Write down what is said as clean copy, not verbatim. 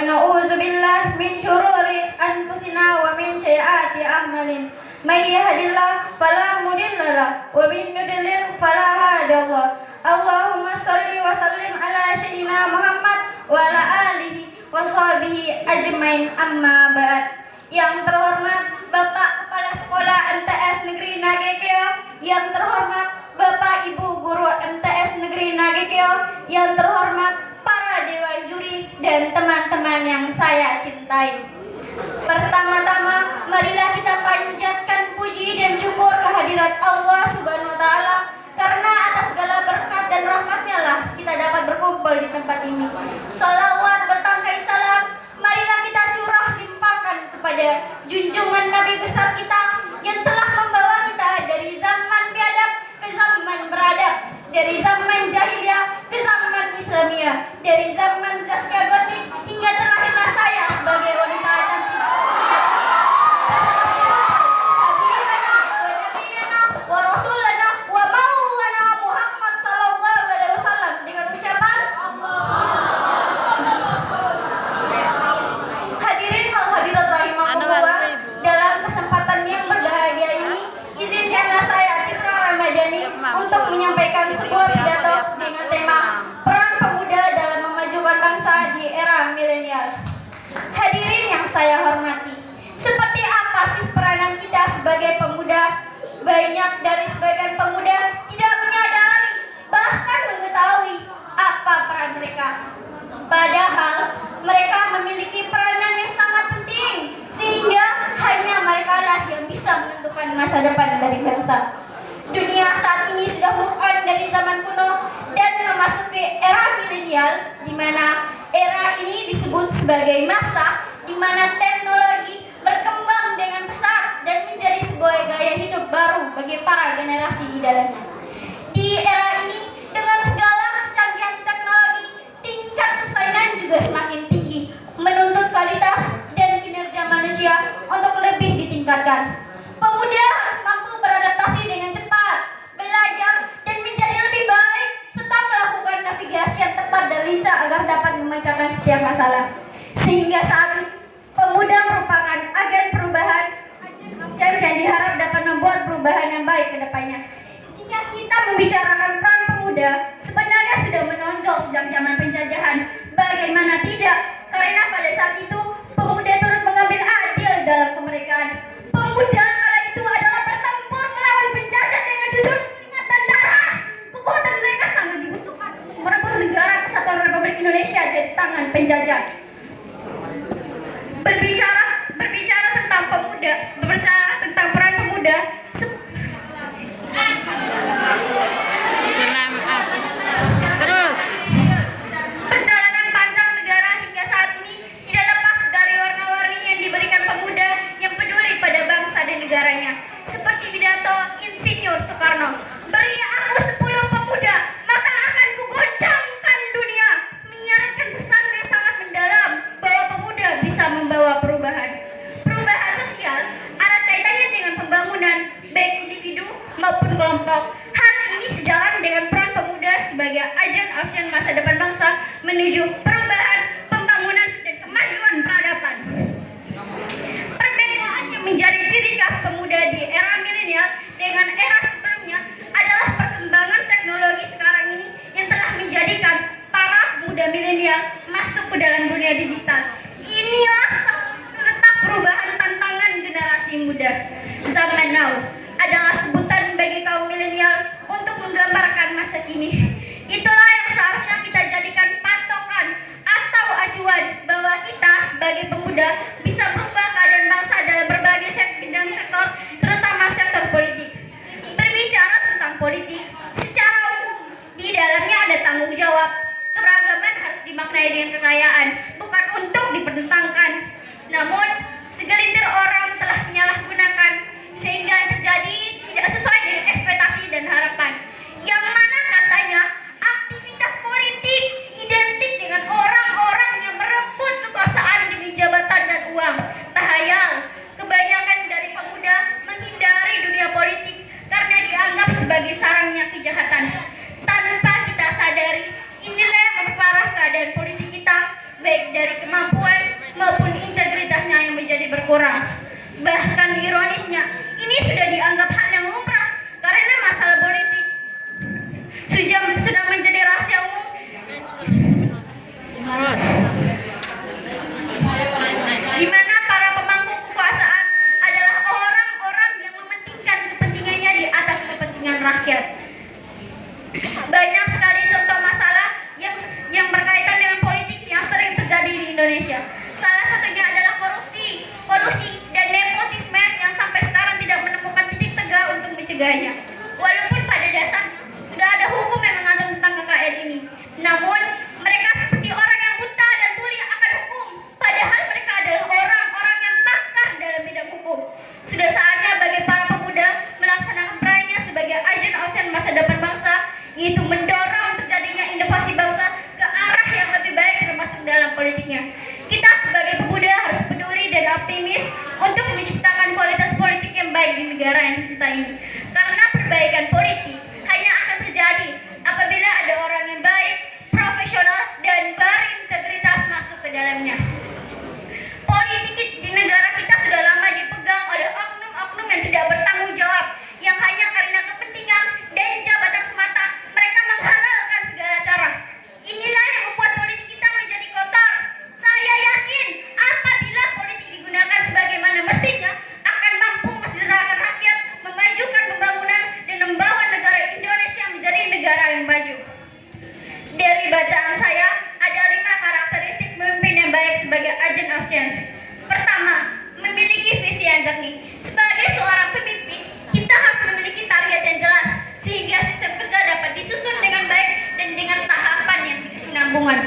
na'udzu billahi min syururi anfusina wa min sayyiati a'malina. May yahdihillahu fala mudilla lahu wa man yudlil fala hadiya lahu. Allahumma shalli wa sallim ala sayyidina Muhammad wa ala alihi wa sahbihi ajmain, amma ba'd. Yang terhormat Bapak Kepala Sekolah MTS Negeri Nagekeo, yang terhormat Bapak Ibu Guru MTS Negeri Nagekeo, yang terhormat para dewan juri dan teman-teman yang saya cintai. Pertama-tama, marilah kita panjatkan puji dan syukur kehadirat Allah Subhanahu wa Ta'ala, karena atas segala berkat dan rahmatnya lah kita dapat berkumpul di tempat ini. Salawat bertangkai salam marilah kita curah limpahkan kepada junjungan Nabi besar kita yang telah membawa kita dari zaman biadab ke zaman beradab, dari zaman jahiliyah ke zaman Islamiyah, dari zaman Zaskia Gotik hingga terlahirlah saya sebagai wanita cantik. Untuk menyampaikan sebuah pidato dengan tema peran pemuda dalam memajukan bangsa di era milenial. Hadirin yang saya hormati, seperti apa sih peranan kita sebagai pemuda? Banyak dari sebagian pemuda tidak menyadari, bahkan mengetahui apa peran mereka. Padahal mereka memiliki peranan yang sangat penting, sehingga hanya mereka lah yang bisa menentukan masa depan dari bangsa. Dunia saat ini sudah move on dari zaman kuno dan memasuki era milenial, di mana era ini disebut sebagai masa di mana teknologi berkembang dengan pesat dan menjadi sebuah gaya hidup baru bagi para generasi di dalamnya. Di era ini, dengan segala kecanggihan teknologi, tingkat persaingan juga semakin tinggi, menuntut kualitas dan kinerja manusia untuk lebih ditingkatkan. Pemuda harus mampu beradaptasi dengan cepat, belajar, dan menjadi lebih baik, serta melakukan navigasi yang tepat dan lincah agar dapat memecahkan setiap masalah. Sehingga saat ini, pemuda merupakan agen perubahan, yang diharap dapat membuat perubahan yang baik ke depannya. Ketika kita membicarakan peran pemuda, sebenarnya sudah menonjol sejak zaman penjajahan. Bagaimana tidak? Karena pada saat itu, pemuda turut mengambil andil dalam kemerdekaan. Pemuda kala itu adalah bertempur melawan penjajah dengan jujur, keringat dan darah. Kekuatan mereka sangat dibutuhkan untuk merebut negara kesatuan Republik Indonesia dari tangan penjajah. Berbicara tentang pemuda, berbicara tentang peran pemuda, perjalanan panjang negara hingga saat ini tidak lepas dari warna-warni yang diberikan pemuda yang peduli pada bangsa dan negaranya. Seperti pidato Insinyur Soekarno, beri aku 10 pemuda, maka akan kugoncangkan dunia, menyiarkan pesan yang sangat mendalam bahwa pemuda bisa membawa perubahan sosial, erat kaitannya dengan pembangunan baik individu maupun kelompok. Hal ini sejalan dengan peran pemuda sebagai agen masa depan bangsa menuju perubahan, pembangunan, dan kemajuan peradaban. Perbedaan yang menjadi ciri khas pemuda di era milenial dengan era sebelumnya adalah perkembangan teknologi sekarang ini yang telah menjadikan para pemuda milenial masuk ke dalam dunia digital. Inilah letak perubahan tantangan generasi muda. Zaman now adalah sebutan bagi kaum milenial untuk menggambarkan masa kini. Itulah yang seharusnya kita jadikan patokan atau acuan bahwa kita sebagai pemuda bisa merubah keadaan bangsa dalam berbagai bidang sektor, terutama sektor politik. Berbicara tentang politik, secara umum di dalamnya ada tanggung jawab. Keberagaman harus dimaknai dengan kekayaan, bukan untuk dipertentangkan. Namun, segelintir orang telah menyalahgunakan sehingga terjadi tidak sesuai dengan ekspektasi dan harapan. Yang mana katanya aktivitas politik identik dengan orang-orang yang merebut kekuasaan demi jabatan dan uang. Tahayal, kebanyakan dari pemuda menghindari dunia politik karena dianggap sebagai sarangnya kejahatan. Tanpa kita sadari, inilah yang memperparah keadaan politik kita, baik dari kemampuan kurang. Bahkan ironisnya, ini sudah dianggap hal yang lumrah karena masalah politik sudah menjadi rahasia umum. Di mana para pemangku kekuasaan adalah orang-orang yang mementingkan kepentingannya di atas kepentingan rakyat. Banyak sekali contoh masalah yang berkaitan dengan politik yang sering terjadi di Indonesia. Salah satunya adalah korupsi, kolusi, dan nepotisme yang sampai sekarang tidak menemukan titik tegak untuk mencegahnya. Walaupun pada dasarnya sudah ada hukum yang mengatur tentang KKN ini, namun mereka seperti orang yang buta dan tuli akan hukum, padahal mereka adalah orang-orang yang pakar dalam bidang hukum. Sudah saatnya bagi para pemuda melaksanakan perannya sebagai agent of change masa depan bangsa, yaitu mendorong terjadinya inovasi bangsa ke arah yang lebih baik termasuk dalam politiknya. Kita sebagai pemuda harus peduli dan optimis untuk menciptakan kualitas politik yang baik di negara yang kita ini. Karena perbaikan politik hanya akan terjadi apabila ada orang yang baik, profesional, dan berintegritas masuk ke dalamnya. Politik di negara kita sudah lama dipegang oleh oknum-oknum yang tidak bertanggung jawab, yang hanya karena kepentingan dan jabatan semata mereka menghalalkan segala cara. Inilah yang membuat politik kita menjadi kotor. Saya yakin apabila politik digunakan sebagaimana mestinya akan mampu mensejahterakan rakyat, memajukan pembangunan, dan membawa negara Indonesia menjadi negara yang maju. Dari bacaan saya, ada 5 karakteristik pemimpin yang baik sebagai agent of change. Pertama, memiliki visi yang jernih. Sebagai seorang pemimpin, kita harus memiliki target yang jelas sehingga sistem kerja dapat disusun dengan baik dan dengan tahapan yang berkesinambungan.